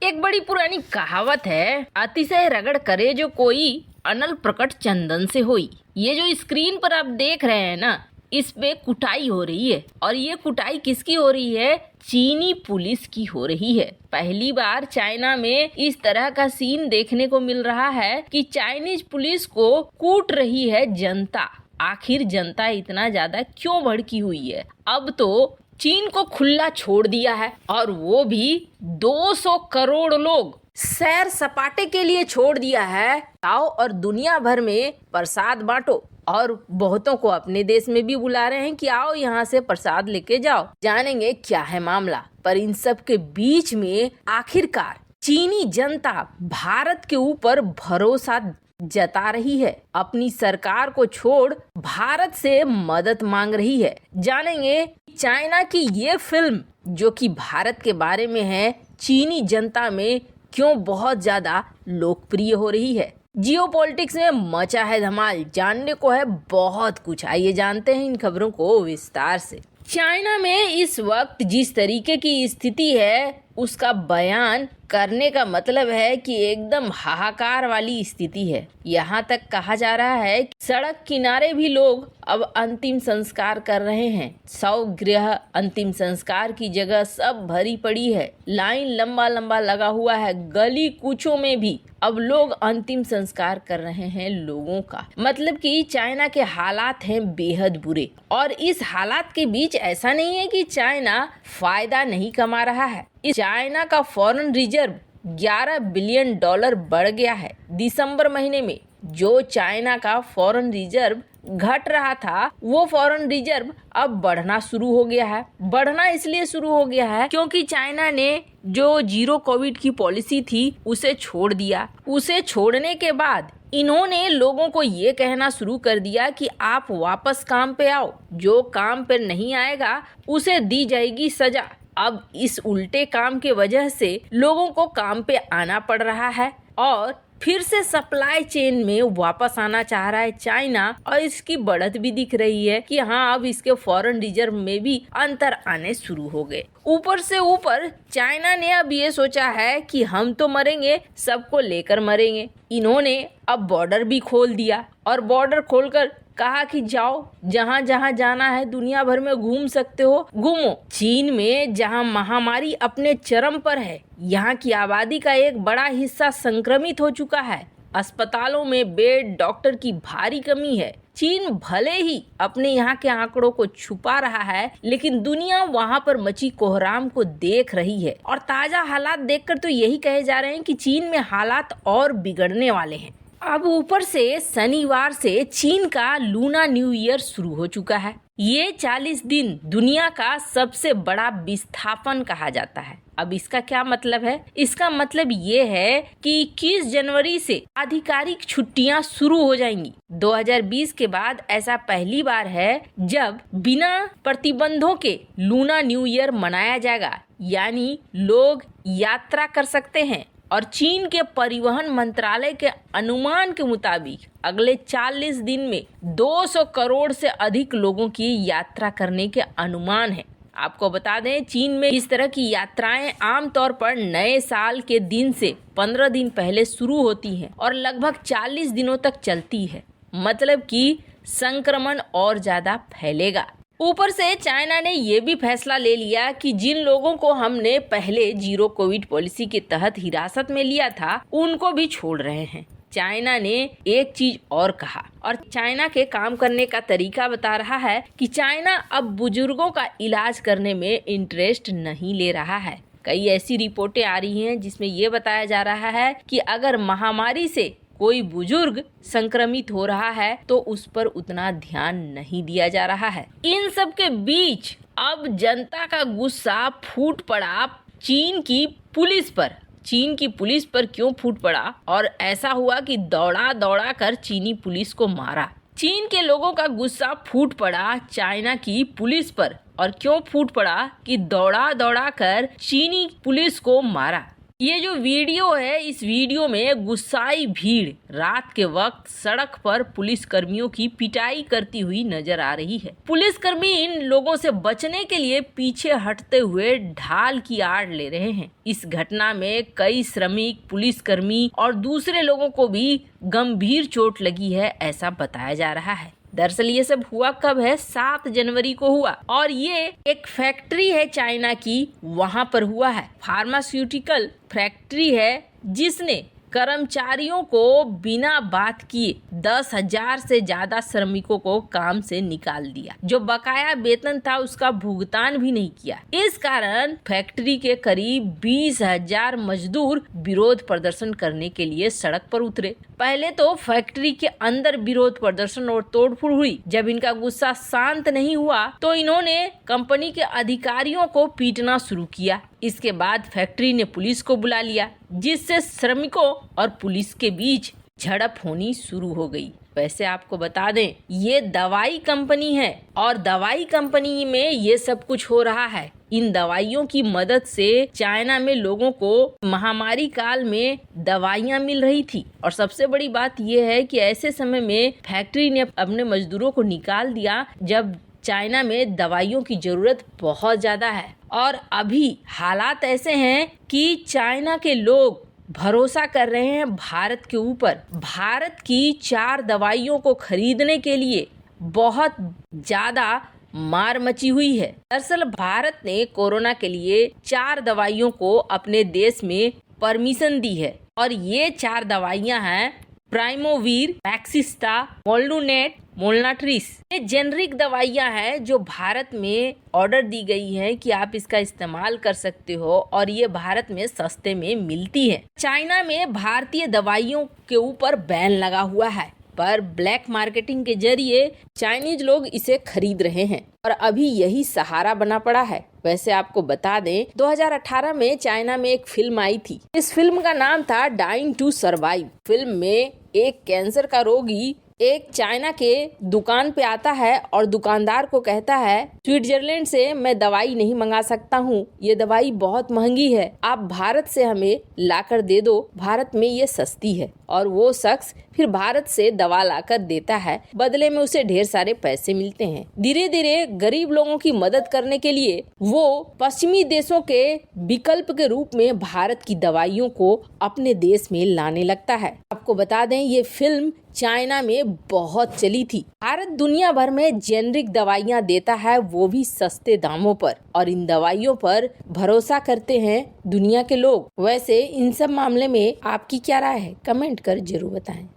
एक बड़ी पुरानी कहावत है, अतिशय रगड़ करे जो कोई अनल प्रकट चंदन से होई। ये जो स्क्रीन पर आप देख रहे हैं ना, इस पे कुटाई हो रही है। और ये कुटाई किसकी हो रही है? चीनी पुलिस की हो रही है। पहली बार चाइना में इस तरह का सीन देखने को मिल रहा है कि चाइनीज पुलिस को कूट रही है जनता। आखिर जनता इतना ज्यादा क्यों भड़की हुई है? अब तो चीन को खुला छोड़ दिया है और वो भी 200 करोड़ लोग सैर सपाटे के लिए छोड़ दिया है। आओ और दुनिया भर में प्रसाद बांटो, और बहुतों को अपने देश में भी बुला रहे हैं कि आओ यहाँ से प्रसाद लेके जाओ। जानेंगे क्या है मामला। पर इन सब के बीच में आखिरकार चीनी जनता भारत के ऊपर भरोसा जता रही है, अपनी सरकार को छोड़ भारत से मदद मांग रही है। जानेंगे चाइना की ये फिल्म जो कि भारत के बारे में है, चीनी जनता में क्यों बहुत ज्यादा लोकप्रिय हो रही है। जियोपॉलिटिक्स में मचा है धमाल, जानने को है बहुत कुछ। आइए जानते हैं इन खबरों को विस्तार से। चाइना में इस वक्त जिस तरीके की स्थिति है उसका बयान करने का मतलब है कि एकदम हाहाकार वाली स्थिति है। यहाँ तक कहा जा रहा है कि सड़क किनारे भी लोग अब अंतिम संस्कार कर रहे हैं। 100 गृह अंतिम संस्कार की जगह सब भरी पड़ी है। लाइन लंबा लंबा लगा हुआ है। गली कूचों में भी अब लोग अंतिम संस्कार कर रहे हैं लोगों का। मतलब कि चाइना के हालात हैं बेहद बुरे। और इस हालात के बीच ऐसा नहीं है कि चाइना फायदा नहीं कमा रहा है। इस चाइना का फॉरेन रिजर्व 11 बिलियन डॉलर बढ़ गया है। दिसंबर महीने में जो चाइना का फॉरेन रिजर्व घट रहा था, वो फॉरेन रिजर्व अब बढ़ना शुरू हो गया है। बढ़ना इसलिए शुरू हो गया है क्योंकि चाइना ने जो जीरो कोविड की पॉलिसी थी उसे छोड़ दिया। उसे छोड़ने के बाद इन्होंने लोगों को ये कहना शुरू कर दिया कि आप वापस काम पे आओ, जो काम पे नहीं आएगा उसे दी जाएगी सजा। अब इस उल्टे काम के वजह से लोगों को काम पे आना पड़ रहा है और फिर से सप्लाई चेन में वापस आना चाह रहा है चाइना। और इसकी बढ़त भी दिख रही है कि हाँ, अब इसके फॉरेन रिजर्व में भी अंतर आने शुरू हो गए। ऊपर से ऊपर चाइना ने अब ये सोचा है कि हम तो मरेंगे, सबको लेकर मरेंगे। इन्होंने अब बॉर्डर भी खोल दिया और बॉर्डर खोलकर कहा कि जाओ, जहाँ जहाँ जाना है दुनिया भर में घूम सकते हो, घूमो। चीन में जहाँ महामारी अपने चरम पर है, यहाँ की आबादी का एक बड़ा हिस्सा संक्रमित हो चुका है। अस्पतालों में बेड, डॉक्टर की भारी कमी है। चीन भले ही अपने यहाँ के आंकड़ों को छुपा रहा है, लेकिन दुनिया वहाँ पर मची कोहराम को देख रही है। और ताजा हालात देखकर तो यही कहे जा रहे हैं कि चीन में हालात और बिगड़ने वाले हैं। अब ऊपर से शनिवार से चीन का लूना न्यू ईयर शुरू हो चुका है। ये 40 दिन दुनिया का सबसे बड़ा विस्थापन कहा जाता है। अब इसका क्या मतलब है? इसका मतलब ये है कि 21 जनवरी से आधिकारिक छुट्टियां शुरू हो जाएंगी। 2020 के बाद ऐसा पहली बार है जब बिना प्रतिबंधों के लूना न्यू ईयर मनाया जाएगा, यानी लोग यात्रा कर सकते हैं। और चीन के परिवहन मंत्रालय के अनुमान के मुताबिक अगले 40 दिन में 200 करोड़ से अधिक लोगों की यात्रा करने के अनुमान है। आपको बता दें, चीन में इस तरह की यात्राएं आमतौर पर नए साल के दिन से 15 दिन पहले शुरू होती हैं और लगभग 40 दिनों तक चलती है। मतलब कि संक्रमण और ज्यादा फैलेगा। ऊपर से चाइना ने ये भी फैसला ले लिया कि जिन लोगों को हमने पहले जीरो कोविड पॉलिसी के तहत हिरासत में लिया था, उनको भी छोड़ रहे हैं। चाइना ने एक चीज और कहा, और चाइना के काम करने का तरीका बता रहा है कि चाइना अब बुजुर्गों का इलाज करने में इंटरेस्ट नहीं ले रहा है। कई ऐसी रिपोर्टें आ रही हैं जिसमें ये बताया जा रहा है कि अगर महामारी से कोई बुजुर्ग संक्रमित हो रहा है तो उस पर उतना ध्यान नहीं दिया जा रहा है। इन सब के बीच अब जनता का गुस्सा फूट पड़ा चीन की पुलिस पर। चीन की पुलिस पर क्यों फूट पड़ा? और ऐसा हुआ कि दौड़ा दौड़ा कर चीनी पुलिस को मारा। चीन के लोगों का गुस्सा फूट पड़ा चाइना की पुलिस पर। और क्यों फूट पड़ा कि दौड़ा दौड़ा कर चीनी पुलिस को मारा। ये जो वीडियो है, इस वीडियो में गुस्साई भीड़ रात के वक्त सड़क पर पुलिस कर्मियों की पिटाई करती हुई नजर आ रही है। पुलिसकर्मी इन लोगों से बचने के लिए पीछे हटते हुए ढाल की आड़ ले रहे हैं। इस घटना में कई श्रमिक, पुलिसकर्मी और दूसरे लोगों को भी गंभीर चोट लगी है, ऐसा बताया जा रहा है। दरअसल ये सब हुआ कब है? 7 जनवरी को हुआ और ये एक फैक्ट्री है चाइना की, वहाँ पर हुआ है। फार्मास्यूटिकल फैक्ट्री है जिसने कर्मचारियों को बिना बात किए 10,000 से ज्यादा श्रमिकों को काम से निकाल दिया। जो बकाया वेतन था उसका भुगतान भी नहीं किया। इस कारण फैक्ट्री के करीब 20,000 मजदूर विरोध प्रदर्शन करने के लिए सड़क पर उतरे। पहले तो फैक्ट्री के अंदर विरोध प्रदर्शन और तोड़फोड़ हुई। जब इनका गुस्सा शांत नहीं हुआ तो इन्होंने कंपनी के अधिकारियों को पीटना शुरू किया। इसके बाद फैक्ट्री ने पुलिस को बुला लिया, जिससे श्रमिकों और पुलिस के बीच झड़प होनी शुरू हो गई। वैसे आपको बता दें, ये दवाई कंपनी है और दवाई कंपनी में ये सब कुछ हो रहा है। इन दवाइयों की मदद से चाइना में लोगों को महामारी काल में दवाइयाँ मिल रही थी। और सबसे बड़ी बात ये है कि ऐसे समय में फैक्ट्री ने अपने मजदूरों को निकाल दिया जब चाइना में दवाइयों की जरूरत बहुत ज्यादा है। और अभी हालात ऐसे हैं कि चाइना के लोग भरोसा कर रहे हैं भारत के ऊपर। भारत की 4 दवाइयों को खरीदने के लिए बहुत ज्यादा मार मची हुई है। दरअसल भारत ने कोरोना के लिए 4 दवाइयों को अपने देश में परमिशन दी है और ये 4 दवाइयां हैं प्राइमोवीर, मैक्सिस्टा, मोल्नुनेट, मोलनाट्रिस। ये जेनरिक दवाइयां हैं जो भारत में ऑर्डर दी गई है कि आप इसका इस्तेमाल कर सकते हो और ये भारत में सस्ते में मिलती है। चाइना में भारतीय दवाइयों के ऊपर बैन लगा हुआ है, पर ब्लैक मार्केटिंग के जरिए चाइनीज लोग इसे खरीद रहे हैं और अभी यही सहारा बना पड़ा है। वैसे आपको बता दें, 2018 में चाइना में एक फिल्म आई थी। इस फिल्म का नाम था डाइंग टू सर्वाइव। फिल्म में एक कैंसर का रोगी एक चाइना के दुकान पे आता है और दुकानदार को कहता है, स्विट्जरलैंड से मैं दवाई नहीं मंगा सकता हूँ, ये दवाई बहुत महंगी है, आप भारत से हमें लाकर दे दो, भारत में ये सस्ती है। और वो शख्स फिर भारत से दवा लाकर देता है, बदले में उसे ढेर सारे पैसे मिलते हैं। धीरे धीरे गरीब लोगों की मदद करने के लिए वो पश्चिमी देशों के विकल्प के रूप में भारत की दवाइयों को अपने देश में लाने लगता है। आपको बता दें, ये फिल्म चाइना में बहुत चली थी। भारत दुनिया भर में जेनरिक दवाइयाँ देता है, वो भी सस्ते दामों पर, और इन दवाइयों पर भरोसा करते हैं दुनिया के लोग। वैसे इन सब मामले में आपकी क्या राय है? कमेंट कर जरूर बताएं।